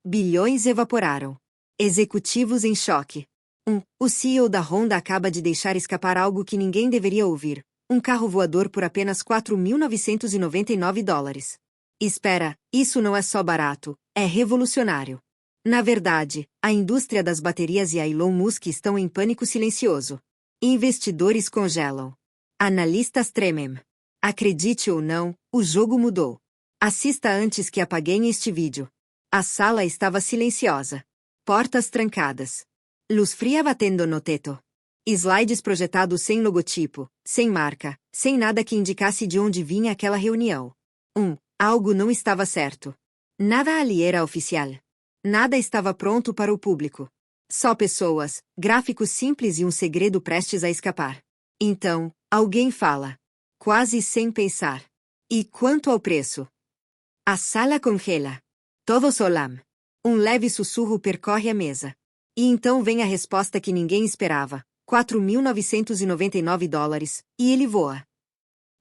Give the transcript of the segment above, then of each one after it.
Bilhões evaporaram. Executivos em choque. O CEO da Honda acaba de deixar escapar algo que ninguém deveria ouvir. Um carro voador por apenas $4.999. Espera, isso não é só barato, é revolucionário. Na verdade, a indústria das baterias e Elon Musk estão em pânico silencioso. Investidores congelam. Analistas tremem. Acredite ou não, o jogo mudou. Assista antes que apaguem este vídeo. A sala estava silenciosa. Portas trancadas. Luz fria batendo no teto. Slides projetados sem logotipo, sem marca, sem nada que indicasse de onde vinha aquela reunião. Algo não estava certo. Nada ali era oficial. Nada estava pronto para o público. Só pessoas, gráficos simples e um segredo prestes a escapar. Então, alguém fala. Quase sem pensar. E quanto ao preço? A sala congela. Todo solam. Um leve sussurro percorre a mesa. E então vem a resposta que ninguém esperava. $4.999, e ele voa.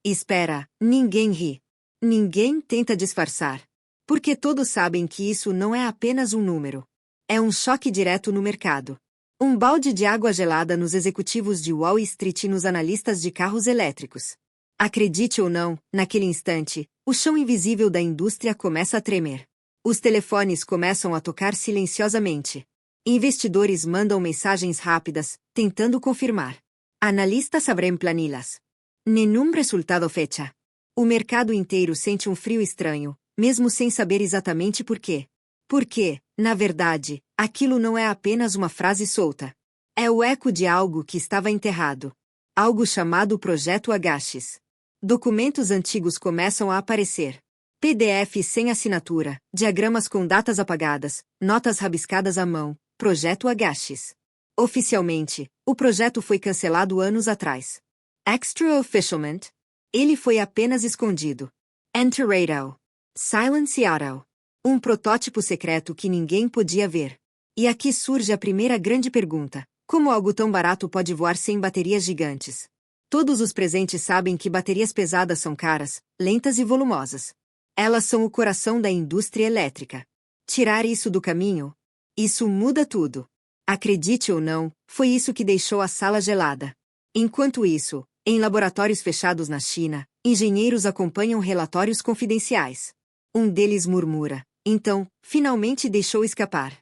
Espera, ninguém ri. Ninguém tenta disfarçar. Porque todos sabem que isso não é apenas um número. É um choque direto no mercado. Um balde de água gelada nos executivos de Wall Street e nos analistas de carros elétricos. Acredite ou não, naquele instante, o chão invisível da indústria começa a tremer. Os telefones começam a tocar silenciosamente. Investidores mandam mensagens rápidas, tentando confirmar. Analistas abren planilhas. Nenhum resultado fecha. O mercado inteiro sente um frio estranho, mesmo sem saber exatamente por quê. Porque, na verdade, aquilo não é apenas uma frase solta. É o eco de algo que estava enterrado. Algo chamado Projeto Agassiz. Documentos antigos começam a aparecer. PDFs sem assinatura, diagramas com datas apagadas, notas rabiscadas à mão. Projeto Agassiz. Oficialmente, o projeto foi cancelado anos atrás. Extra-officialmente, ele foi apenas escondido. Enter radar. Silence Seattle. Um protótipo secreto que ninguém podia ver. E aqui surge a primeira grande pergunta. Como algo tão barato pode voar sem baterias gigantes? Todos os presentes sabem que baterias pesadas são caras, lentas e volumosas. Elas são o coração da indústria elétrica. Tirar isso do caminho? Isso muda tudo. Acredite ou não, foi isso que deixou a sala gelada. Enquanto isso, em laboratórios fechados na China, engenheiros acompanham relatórios confidenciais. Um deles murmura. Então, finalmente deixou escapar.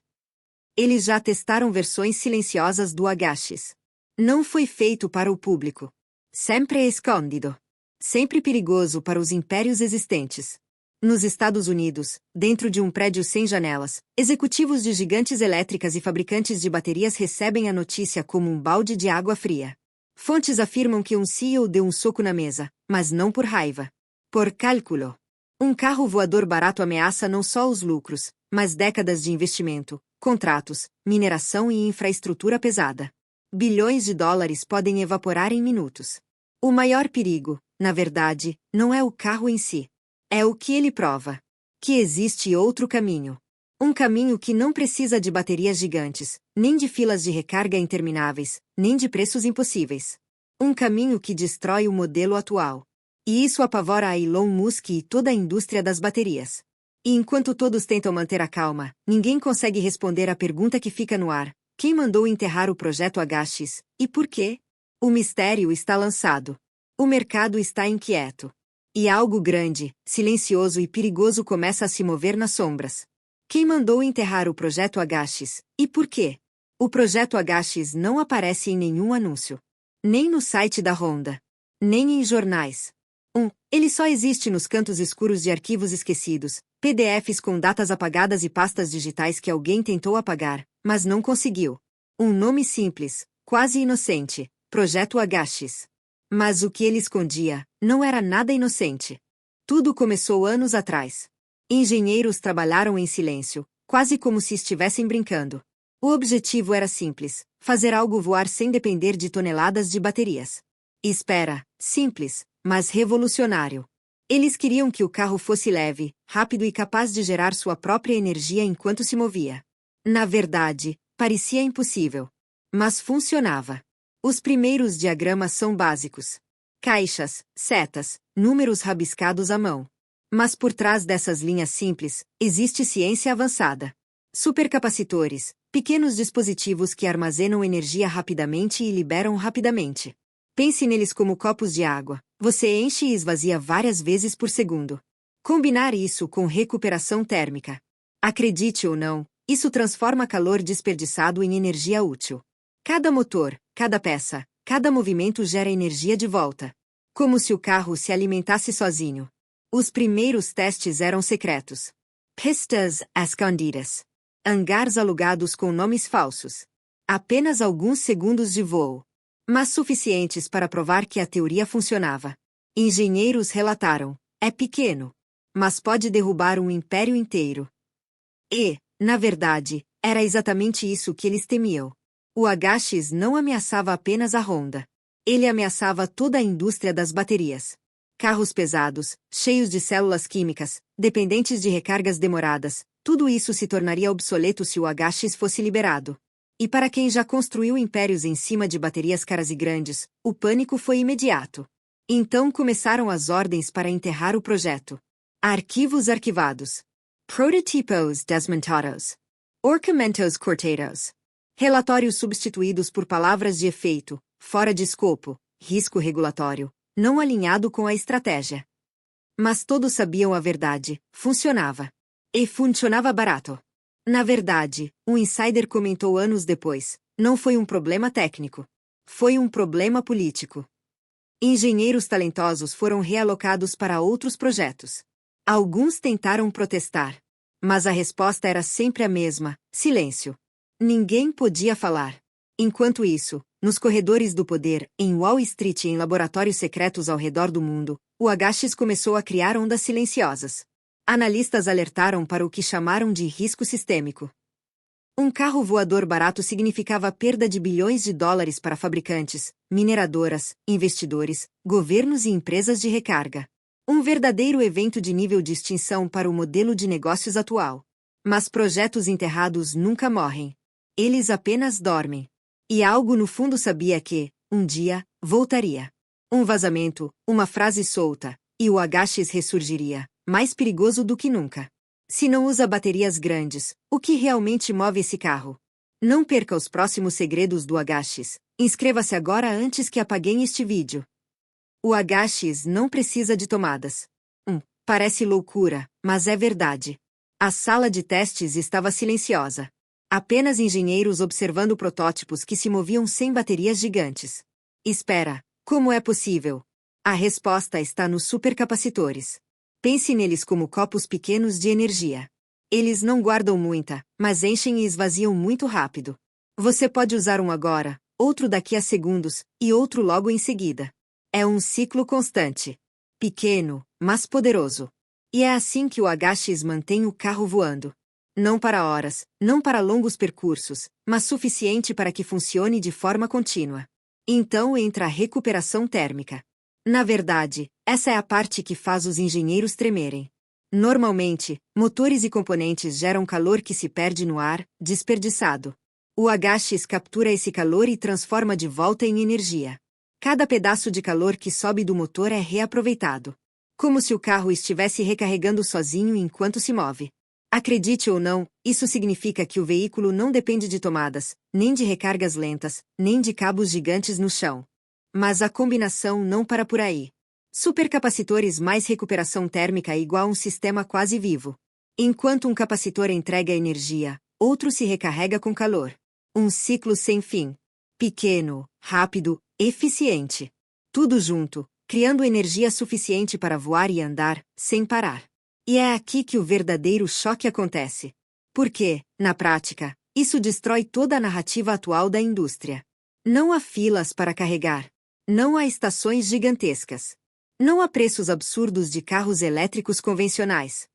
Eles já testaram versões silenciosas do Agassiz. Não foi feito para o público. Sempre escondido. Sempre perigoso para os impérios existentes. Nos Estados Unidos, dentro de um prédio sem janelas, executivos de gigantes elétricas e fabricantes de baterias recebem a notícia como um balde de água fria. Fontes afirmam que um CEO deu um soco na mesa, mas não por raiva. Por cálculo. Um carro voador barato ameaça não só os lucros, mas décadas de investimento, contratos, mineração e infraestrutura pesada. Bilhões de dólares podem evaporar em minutos. O maior perigo, na verdade, não é o carro em si. É o que ele prova. Que existe outro caminho. Um caminho que não precisa de baterias gigantes, nem de filas de recarga intermináveis, nem de preços impossíveis. Um caminho que destrói o modelo atual. E isso apavora a Elon Musk e toda a indústria das baterias. E enquanto todos tentam manter a calma, ninguém consegue responder à pergunta que fica no ar. Quem mandou enterrar o projeto Agassiz, e por quê? O mistério está lançado. O mercado está inquieto. E algo grande, silencioso e perigoso começa a se mover nas sombras. Quem mandou enterrar o projeto Agassiz, e por quê? O projeto Agassiz não aparece em nenhum anúncio. Nem no site da Honda. Nem em jornais. Ele só existe nos cantos escuros de arquivos esquecidos, PDFs com datas apagadas e pastas digitais que alguém tentou apagar, mas não conseguiu. Um nome simples, quase inocente, Projeto Agassiz. Mas o que ele escondia não era nada inocente. Tudo começou anos atrás. Engenheiros trabalharam em silêncio, quase como se estivessem brincando. O objetivo era simples: fazer algo voar sem depender de toneladas de baterias. Espera, simples, mas revolucionário. Eles queriam que o carro fosse leve, rápido e capaz de gerar sua própria energia enquanto se movia. Na verdade, parecia impossível. Mas funcionava. Os primeiros diagramas são básicos. Caixas, setas, números rabiscados à mão. Mas por trás dessas linhas simples, existe ciência avançada. Supercapacitores, pequenos dispositivos que armazenam energia rapidamente e liberam rapidamente. Pense neles como copos de água. Você enche e esvazia várias vezes por segundo. Combinar isso com recuperação térmica. Acredite ou não, isso transforma calor desperdiçado em energia útil. Cada motor, cada peça, cada movimento gera energia de volta. Como se o carro se alimentasse sozinho. Os primeiros testes eram secretos. Pistas escondidas. Hangares alugados com nomes falsos. Apenas alguns segundos de voo. Mas suficientes para provar que a teoria funcionava. Engenheiros relataram: é pequeno, mas pode derrubar um império inteiro. E, na verdade, era exatamente isso que eles temiam. O Agassiz não ameaçava apenas a Honda. Ele ameaçava toda a indústria das baterias. Carros pesados, cheios de células químicas, dependentes de recargas demoradas, tudo isso se tornaria obsoleto se o Agassiz fosse liberado. E para quem já construiu impérios em cima de baterias caras e grandes, o pânico foi imediato. Então começaram as ordens para enterrar o projeto. Arquivos arquivados. Prototipos desmontados. Orçamentos cortados. Relatórios substituídos por palavras de efeito, fora de escopo, risco regulatório, não alinhado com a estratégia. Mas todos sabiam a verdade: funcionava. E funcionava barato. Na verdade, um insider comentou anos depois, não foi um problema técnico. Foi um problema político. Engenheiros talentosos foram realocados para outros projetos. Alguns tentaram protestar. Mas a resposta era sempre a mesma: silêncio. Ninguém podia falar. Enquanto isso, nos corredores do poder, em Wall Street e em laboratórios secretos ao redor do mundo, o Agassiz começou a criar ondas silenciosas. Analistas alertaram para o que chamaram de risco sistêmico. Um carro voador barato significava perda de bilhões de dólares para fabricantes, mineradoras, investidores, governos e empresas de recarga. Um verdadeiro evento de nível de extinção para o modelo de negócios atual. Mas projetos enterrados nunca morrem. Eles apenas dormem. E algo no fundo sabia que, um dia, voltaria. Um vazamento, uma frase solta, e o Agassiz ressurgiria, mais perigoso do que nunca. Se não usa baterias grandes, o que realmente move esse carro? Não perca os próximos segredos do Agassiz. Inscreva-se agora antes que apaguem este vídeo. O Agassiz não precisa de tomadas. Parece loucura, mas é verdade. A sala de testes estava silenciosa. Apenas engenheiros observando protótipos que se moviam sem baterias gigantes. Espera, como é possível? A resposta está nos supercapacitores. Pense neles como copos pequenos de energia. Eles não guardam muita, mas enchem e esvaziam muito rápido. Você pode usar um agora, outro daqui a segundos, e outro logo em seguida. É um ciclo constante. Pequeno, mas poderoso. E é assim que o Agassiz mantém o carro voando. Não para horas, não para longos percursos, mas suficiente para que funcione de forma contínua. Então entra a recuperação térmica. Na verdade, essa é a parte que faz os engenheiros tremerem. Normalmente, motores e componentes geram calor que se perde no ar, desperdiçado. O Agassiz captura esse calor e transforma de volta em energia. Cada pedaço de calor que sobe do motor é reaproveitado. Como se o carro estivesse recarregando sozinho enquanto se move. Acredite ou não, isso significa que o veículo não depende de tomadas, nem de recargas lentas, nem de cabos gigantes no chão. Mas a combinação não para por aí. Supercapacitores mais recuperação térmica é igual a um sistema quase vivo. Enquanto um capacitor entrega energia, outro se recarrega com calor. Um ciclo sem fim. Pequeno, rápido, eficiente. Tudo junto, criando energia suficiente para voar e andar, sem parar. E é aqui que o verdadeiro choque acontece. Porque, na prática, isso destrói toda a narrativa atual da indústria. Não há filas para carregar. Não há estações gigantescas. Não há preços absurdos de carros elétricos convencionais.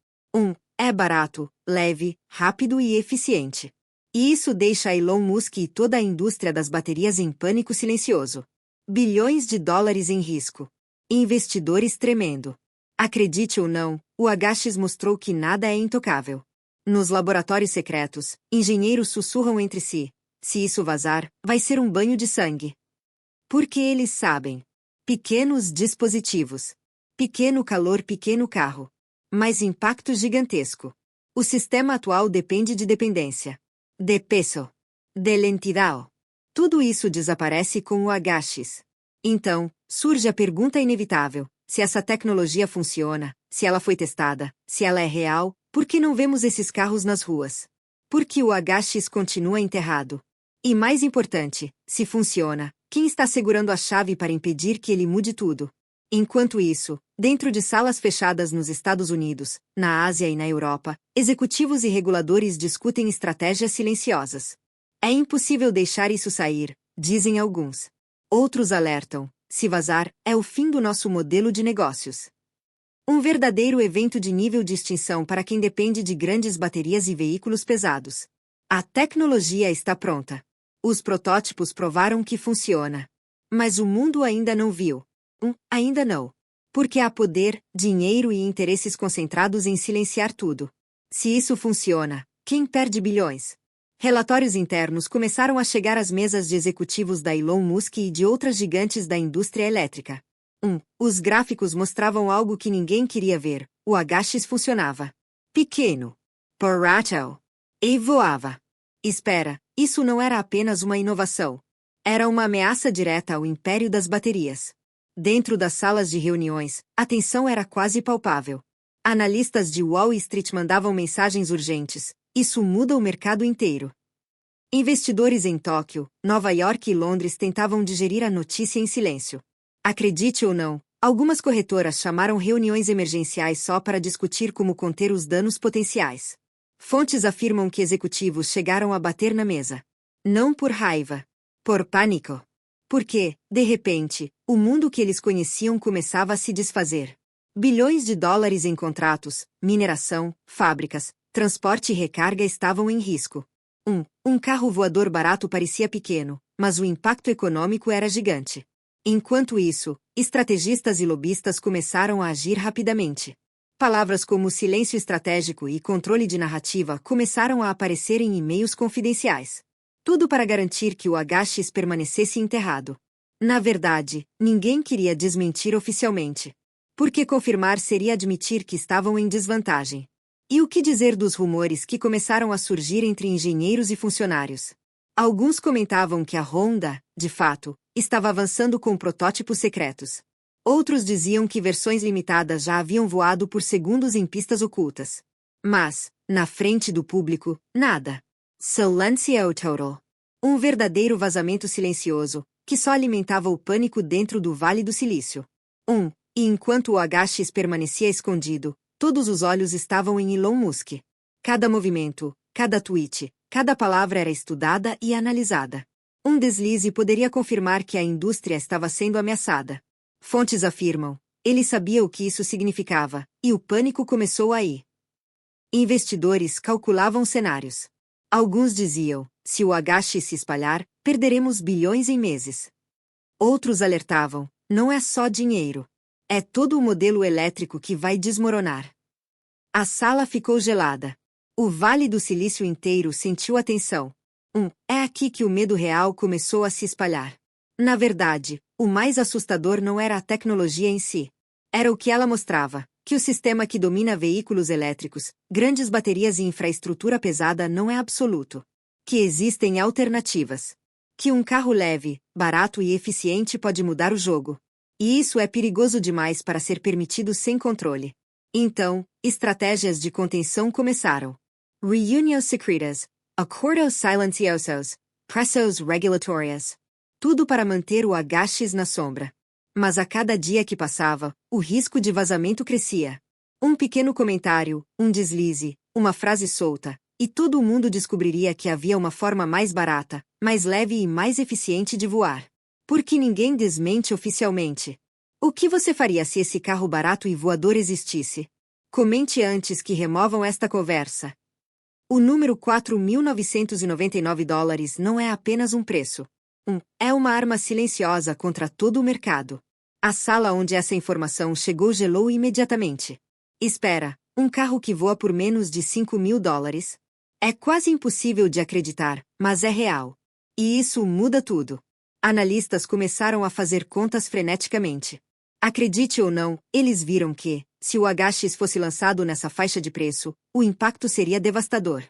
É barato, leve, rápido e eficiente. E isso deixa Elon Musk e toda a indústria das baterias em pânico silencioso. Bilhões de dólares em risco. Investidores tremendo. Acredite ou não, o Agassiz mostrou que nada é intocável. Nos laboratórios secretos, engenheiros sussurram entre si: se isso vazar, vai ser um banho de sangue. Porque eles sabem. Pequenos dispositivos. Pequeno calor, pequeno carro. Mas impacto gigantesco. O sistema atual depende de dependência. De peso. De lentidão. Tudo isso desaparece com o AHX. Então, surge a pergunta inevitável: se essa tecnologia funciona, se ela foi testada, se ela é real, por que não vemos esses carros nas ruas? Por que o AHX continua enterrado? E mais importante, se funciona, quem está segurando a chave para impedir que ele mude tudo? Enquanto isso, dentro de salas fechadas nos Estados Unidos, na Ásia e na Europa, executivos e reguladores discutem estratégias silenciosas. É impossível deixar isso sair, dizem alguns. Outros alertam: se vazar, é o fim do nosso modelo de negócios. Um verdadeiro evento de nível de extinção para quem depende de grandes baterias e veículos pesados. A tecnologia está pronta. Os protótipos provaram que funciona. Mas o mundo ainda não viu. Ainda não. Porque há poder, dinheiro e interesses concentrados em silenciar tudo. Se isso funciona, quem perde bilhões? Relatórios internos começaram a chegar às mesas de executivos da Elon Musk e de outras gigantes da indústria elétrica. Os gráficos mostravam algo que ninguém queria ver: o AHX funcionava. Pequeno. Portátil. E voava. Espera, isso não era apenas uma inovação. Era uma ameaça direta ao império das baterias. Dentro das salas de reuniões, a tensão era quase palpável. Analistas de Wall Street mandavam mensagens urgentes: isso muda o mercado inteiro. Investidores em Tóquio, Nova York e Londres tentavam digerir a notícia em silêncio. Acredite ou não, algumas corretoras chamaram reuniões emergenciais só para discutir como conter os danos potenciais. Fontes afirmam que executivos chegaram a bater na mesa. Não por raiva. Por pânico. Porque, de repente, o mundo que eles conheciam começava a se desfazer. Bilhões de dólares em contratos, mineração, fábricas, transporte e recarga estavam em risco. Um carro voador barato parecia pequeno, mas o impacto econômico era gigante. Enquanto isso, estrategistas e lobistas começaram a agir rapidamente. Palavras como silêncio estratégico e controle de narrativa começaram a aparecer em e-mails confidenciais. Tudo para garantir que o AHX permanecesse enterrado. Na verdade, ninguém queria desmentir oficialmente. Porque confirmar seria admitir que estavam em desvantagem. E o que dizer dos rumores que começaram a surgir entre engenheiros e funcionários? Alguns comentavam que a Honda, de fato, estava avançando com protótipos secretos. Outros diziam que versões limitadas já haviam voado por segundos em pistas ocultas. Mas, na frente do público, nada. Silêncio total. Um verdadeiro vazamento silencioso, que só alimentava o pânico dentro do Vale do Silício. E enquanto o AHX permanecia escondido, todos os olhos estavam em Elon Musk. Cada movimento, cada tweet, cada palavra era estudada e analisada. Um deslize poderia confirmar que a indústria estava sendo ameaçada. Fontes afirmam: ele sabia o que isso significava, e o pânico começou aí. Investidores calculavam cenários. Alguns diziam: se o AHX se espalhar, perderemos bilhões em meses. Outros alertavam: não é só dinheiro. É todo o modelo elétrico que vai desmoronar. A sala ficou gelada. O Vale do Silício inteiro sentiu a tensão. É aqui que o medo real começou a se espalhar. Na verdade, o mais assustador não era a tecnologia em si. Era o que ela mostrava: que o sistema que domina veículos elétricos, grandes baterias e infraestrutura pesada não é absoluto. Que existem alternativas. Que um carro leve, barato e eficiente pode mudar o jogo. E isso é perigoso demais para ser permitido sem controle. Então, estratégias de contenção começaram. Reuniões secretas, acordos silenciosos, pressões regulatórias. Tudo para manter o AHX na sombra. Mas a cada dia que passava, o risco de vazamento crescia. Um pequeno comentário, um deslize, uma frase solta, e todo mundo descobriria que havia uma forma mais barata, mais leve e mais eficiente de voar. Porque ninguém desmente oficialmente. O que você faria se esse carro barato e voador existisse? Comente antes que removam esta conversa. O número $4.999 não é apenas um preço. É uma arma silenciosa contra todo o mercado. A sala onde essa informação chegou gelou imediatamente. Espera, um carro que voa por menos de $5.000? É quase impossível de acreditar, mas é real. E isso muda tudo. Analistas começaram a fazer contas freneticamente. Acredite ou não, eles viram que, Se o HX fosse lançado nessa faixa de preço, o impacto seria devastador.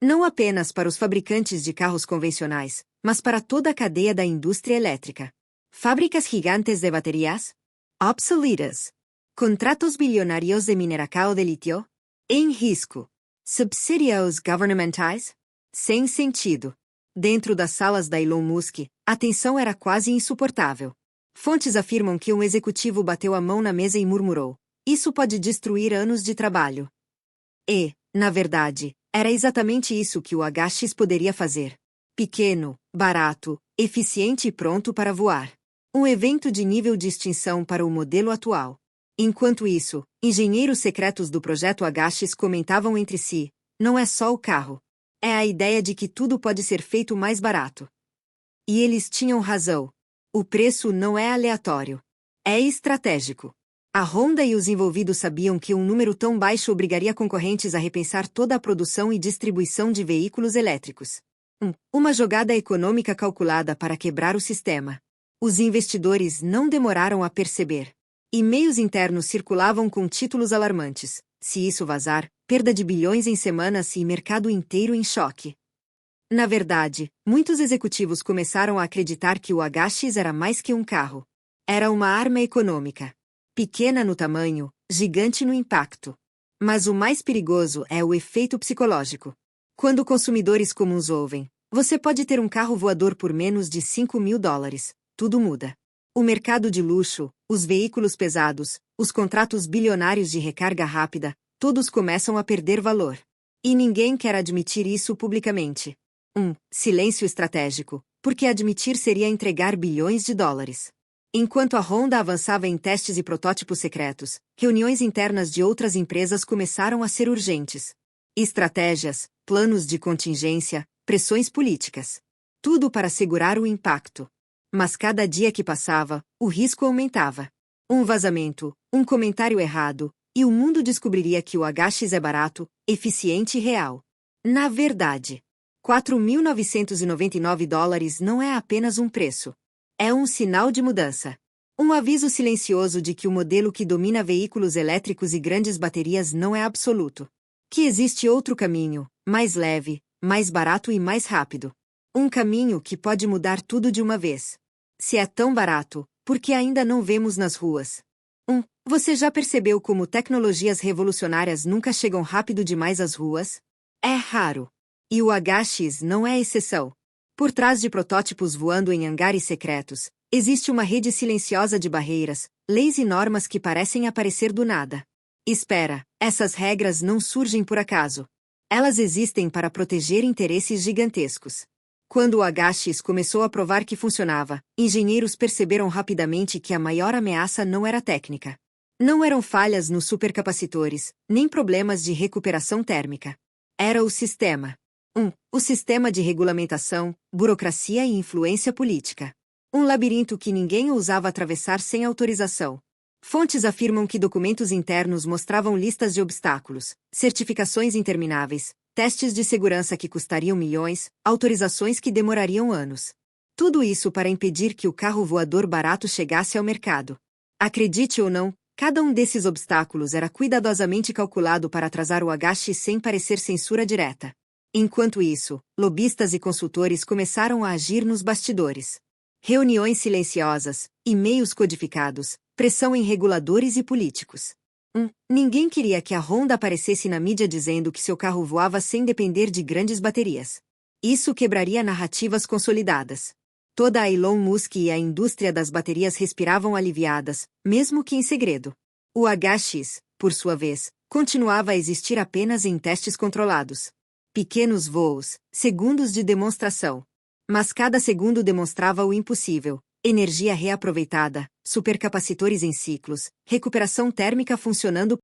Não apenas para os fabricantes de carros convencionais, mas para toda a cadeia da indústria elétrica. Fábricas gigantes de baterias? Obsoletas. Contratos bilionários de mineracao de litio? Em risco. Subsídios governamentais? Sem sentido. Dentro das salas da Elon Musk, a tensão era quase insuportável. Fontes afirmam que um executivo bateu a mão na mesa e murmurou: "Isso pode destruir anos de trabalho." E, na verdade, era exatamente isso que o HX poderia fazer. Pequeno, barato, eficiente e pronto para voar. Um evento de nível de extinção para o modelo atual. Enquanto isso, engenheiros secretos do projeto HX comentavam entre si: "Não é só o carro. É a ideia de que tudo pode ser feito mais barato." E eles tinham razão. O preço não é aleatório. É estratégico. A Honda e os envolvidos sabiam que um número tão baixo obrigaria concorrentes a repensar toda a produção e distribuição de veículos elétricos. Uma jogada econômica calculada para quebrar o sistema. Os investidores não demoraram a perceber. E-mails internos circulavam com títulos alarmantes: "Se isso vazar, perda de bilhões em semanas e mercado inteiro em choque." Na verdade, muitos executivos começaram a acreditar que o HX era mais que um carro. Era uma arma econômica. Pequena no tamanho, gigante no impacto. Mas o mais perigoso é o efeito psicológico. Quando consumidores comuns ouvem: "Você pode ter um carro voador por menos de $5.000, tudo muda. O mercado de luxo, os veículos pesados, os contratos bilionários de recarga rápida, todos começam a perder valor. E ninguém quer admitir isso publicamente. Silêncio estratégico, porque admitir seria entregar bilhões de dólares. Enquanto a Honda avançava em testes e protótipos secretos, reuniões internas de outras empresas começaram a ser urgentes. Estratégias, planos de contingência, pressões políticas. Tudo para segurar o impacto. Mas cada dia que passava, o risco aumentava. Um vazamento, um comentário errado, e o mundo descobriria que o HX é barato, eficiente e real. Na verdade, $4.999 não é apenas um preço. É um sinal de mudança. Um aviso silencioso de que o modelo que domina veículos elétricos e grandes baterias não é absoluto. Que existe outro caminho, mais leve, mais barato e mais rápido. Um caminho que pode mudar tudo de uma vez. Se é tão barato, por que ainda não vemos nas ruas? Você já percebeu como tecnologias revolucionárias nunca chegam rápido demais às ruas? É raro. E o HX não é exceção. Por trás de protótipos voando em hangares secretos, existe uma rede silenciosa de barreiras, leis e normas que parecem aparecer do nada. Espera, essas regras não surgem por acaso. Elas existem para proteger interesses gigantescos. Quando o HX começou a provar que funcionava, engenheiros perceberam rapidamente que a maior ameaça não era técnica. Não eram falhas nos supercapacitores, nem problemas de recuperação térmica. Era o sistema. O sistema de regulamentação, burocracia e influência política. Um labirinto que ninguém ousava atravessar sem autorização. Fontes afirmam que documentos internos mostravam listas de obstáculos, certificações intermináveis, testes de segurança que custariam milhões, autorizações que demorariam anos. Tudo isso para impedir que o carro voador barato chegasse ao mercado. Acredite ou não, cada um desses obstáculos era cuidadosamente calculado para atrasar o HX sem parecer censura direta. Enquanto isso, lobistas e consultores começaram a agir nos bastidores. Reuniões silenciosas, e-mails codificados, pressão em reguladores e políticos. Ninguém queria que a Honda aparecesse na mídia dizendo que seu carro voava sem depender de grandes baterias. Isso quebraria narrativas consolidadas. Toda a Elon Musk e a indústria das baterias respiravam aliviadas, mesmo que em segredo. O HX, por sua vez, continuava a existir apenas em testes controlados. Pequenos voos, segundos de demonstração. Mas cada segundo demonstrava o impossível: energia reaproveitada, supercapacitores em ciclos, recuperação térmica funcionando